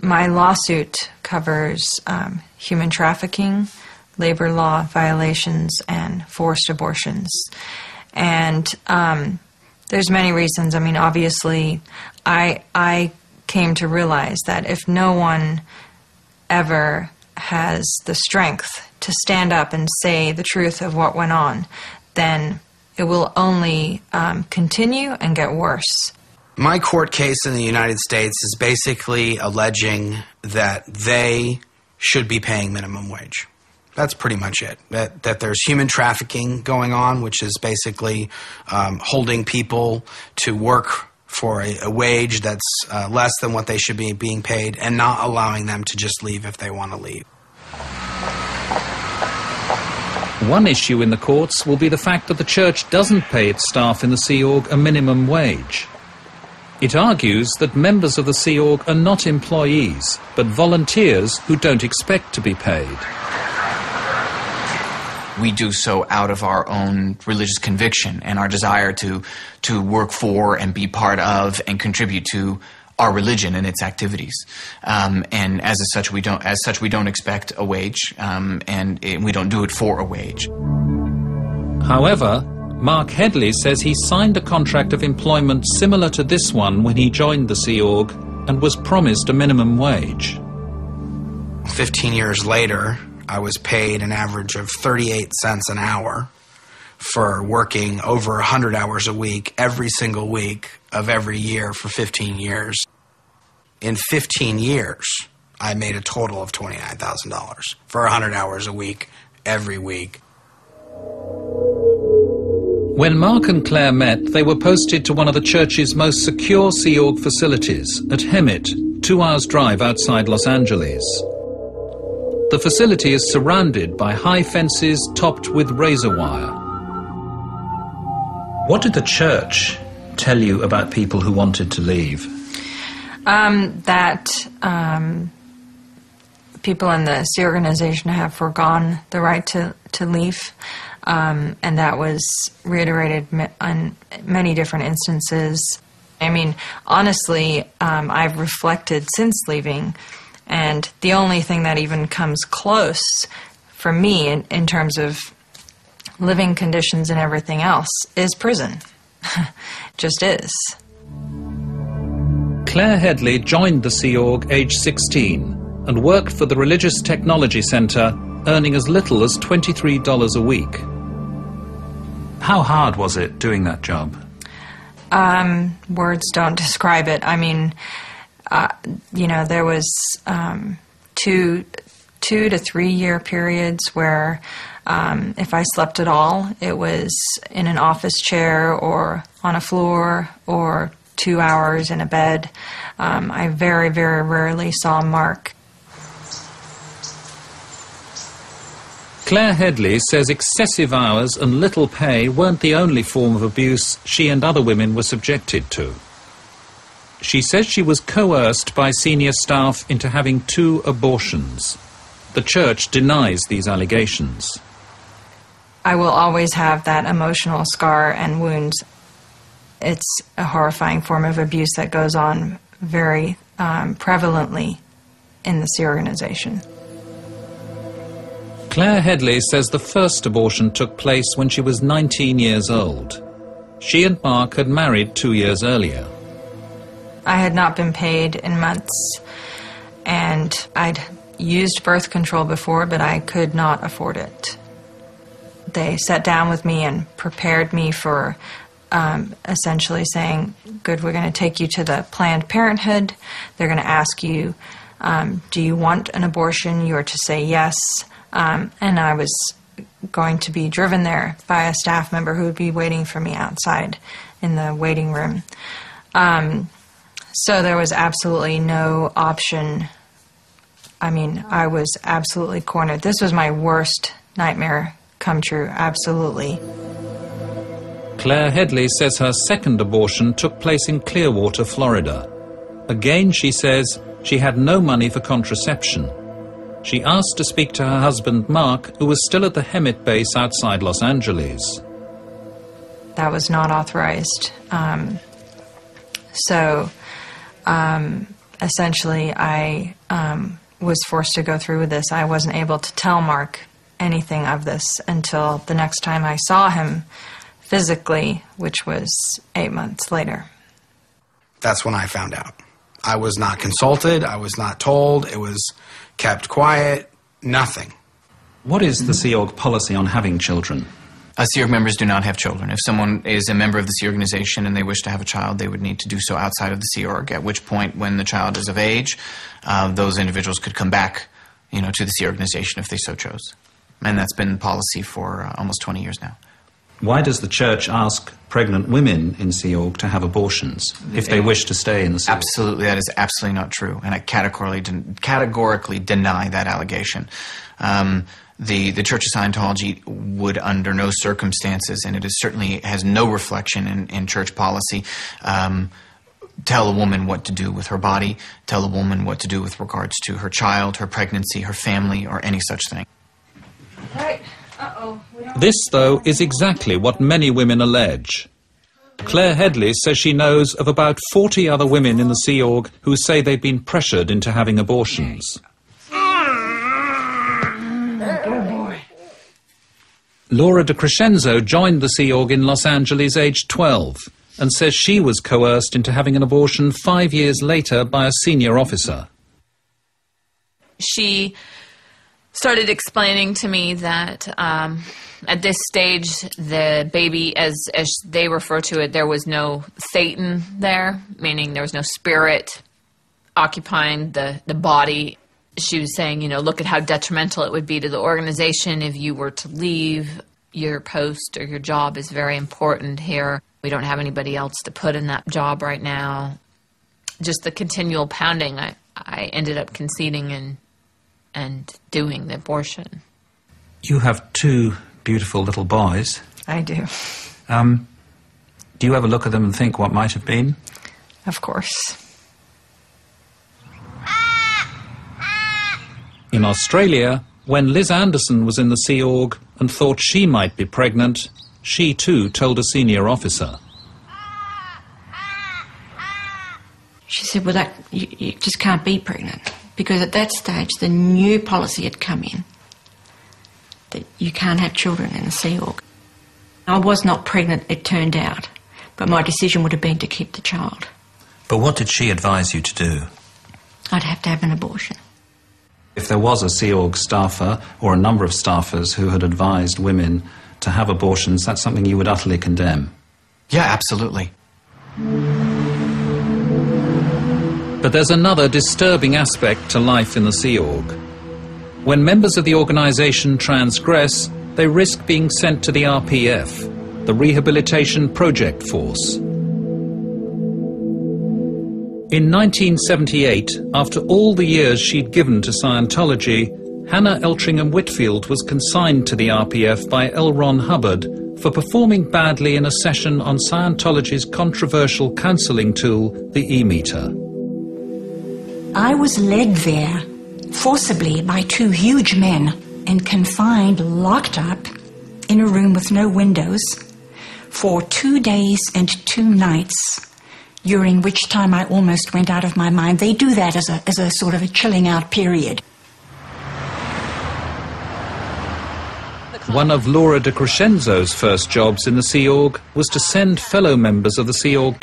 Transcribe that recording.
My lawsuit covers human trafficking, labor law violations, and forced abortions. And there's many reasons. I mean, obviously, I came to realize that if no one ever has the strength to stand up and say the truth of what went on, then it will only continue and get worse. My court case in the United States is basically alleging that they should be paying minimum wage. That's pretty much it. That there's human trafficking going on, which is basically holding people to work for a wage that's less than what they should be being paid, and not allowing them to just leave if they want to leave. One issue in the courts will be the fact that the church doesn't pay its staff in the Sea Org a minimum wage. It argues that members of the Sea Org are not employees, but volunteers who don't expect to be paid. We do so out of our own religious conviction and our desire to work for and be part of and contribute to our religion and its activities. And as such, we don't expect a wage, and we don't do it for a wage. However, Mark Headley says he signed a contract of employment similar to this one when he joined the Sea Org and was promised a minimum wage. 15 years later, I was paid an average of 38 cents an hour for working over 100 hours a week, every single week of every year for 15 years. In 15 years, I made a total of $29,000 for 100 hours a week, every week. When Mark and Claire met, they were posted to one of the church's most secure Sea Org facilities at Hemet, 2 hours' drive outside Los Angeles. The facility is surrounded by high fences topped with razor wire. What did the church tell you about people who wanted to leave? That people in the Sea organization have foregone the right to leave, and that was reiterated on many different instances. I mean, honestly, I've reflected since leaving, and the only thing that even comes close for me in terms of living conditions and everything else is prison. Just is. Claire Headley joined the Sea Org age 16 and worked for the Religious Technology Centre, earning as little as $23 a week. How hard was it doing that job? Words don't describe it. I mean, there was 2 to 3 year periods where if I slept at all, it was in an office chair or on a floor or 2 hours in a bed. I very, very rarely saw Mark. Claire Headley says excessive hours and little pay weren't the only form of abuse she and other women were subjected to. She says she was coerced by senior staff into having 2 abortions. The church denies these allegations. I will always have that emotional scar and wounds. It's a horrifying form of abuse that goes on very prevalently in the Sea organization. Claire Headley says the first abortion took place when she was 19 years old. She and Mark had married 2 years earlier. I had not been paid in months, and I'd used birth control before, but I could not afford it. They sat down with me and prepared me for essentially saying, good, we're going to take you to the Planned Parenthood. They're going to ask you, do you want an abortion? You are to say yes. And I was going to be driven there by a staff member who would be waiting for me outside in the waiting room. So there was absolutely no option. I mean, I was absolutely cornered. This was my worst nightmare come true, absolutely. Claire Headley says her second abortion took place in Clearwater, Florida. Again, she says she had no money for contraception. She asked to speak to her husband, Mark, who was still at the Hemet base outside Los Angeles. That was not authorized. So essentially I was forced to go through with this. I wasn't able to tell Mark anything of this until the next time I saw him physically, which was 8 months later. That's when I found out. I was not consulted. I was not told. It was kept quiet. Nothing. What is the Sea Org policy on having children? Sea Org members do not have children. If someone is a member of the Sea Organization and they wish to have a child, they would need to do so outside of the Sea Org, at which point, when the child is of age, those individuals could come back, to the Sea Organization if they so chose. And that's been policy for almost 20 years now. Why does the Church ask pregnant women in Sea Org to have abortions if they wish to stay in the Sea Org? Absolutely, that is absolutely not true, and I categorically deny that allegation. The Church of Scientology would, under no circumstances, and it is certainly has no reflection in church policy, tell a woman what to do with her body, tell a woman what to do with regards to her child, her pregnancy, her family, or any such thing. Right. This, though, is exactly what many women allege. Claire Headley says she knows of about 40 other women in the Sea Org who say they've been pressured into having abortions. Laura De Crescenzo joined the Sea Org in Los Angeles aged 12 and says she was coerced into having an abortion 5 years later by a senior officer. She started explaining to me that at this stage, the baby, as they refer to it, there was no Satan there, meaning there was no spirit occupying the body. She was saying, look at how detrimental it would be to the organization if you were to leave. Your post or your job is very important here. We don't have anybody else to put in that job right now. Just the continual pounding, I ended up conceding and doing the abortion. You have 2 beautiful little boys. I do. Do you ever look at them and think what might have been? Of course. In Australia, when Liz Anderson was in the Sea Org and thought she might be pregnant, she too told a senior officer. She said, well, you just can't be pregnant, because at that stage the new policy had come in that you can't have children in the Sea Org. I was not pregnant, it turned out, but my decision would have been to keep the child. But what did she advise you to do? I'd have to have an abortion. If there was a Sea Org staffer or a number of staffers who had advised women to have abortions, that's something you would utterly condemn. Yeah, absolutely. But there's another disturbing aspect to life in the Sea Org. When members of the organisation transgress, they risk being sent to the RPF, the Rehabilitation Project Force. In 1978, after all the years she'd given to Scientology, Hannah Eltringham Whitfield was consigned to the RPF by L. Ron Hubbard for performing badly in a session on Scientology's controversial counselling tool, the E-meter. I was led there forcibly by 2 huge men and confined, locked up in a room with no windows for 2 days and 2 nights, during which time I almost went out of my mind. They do that as a sort of a chilling out period. One of Laura De Crescenzo's first jobs in the Sea Org was to send fellow members of the Sea Org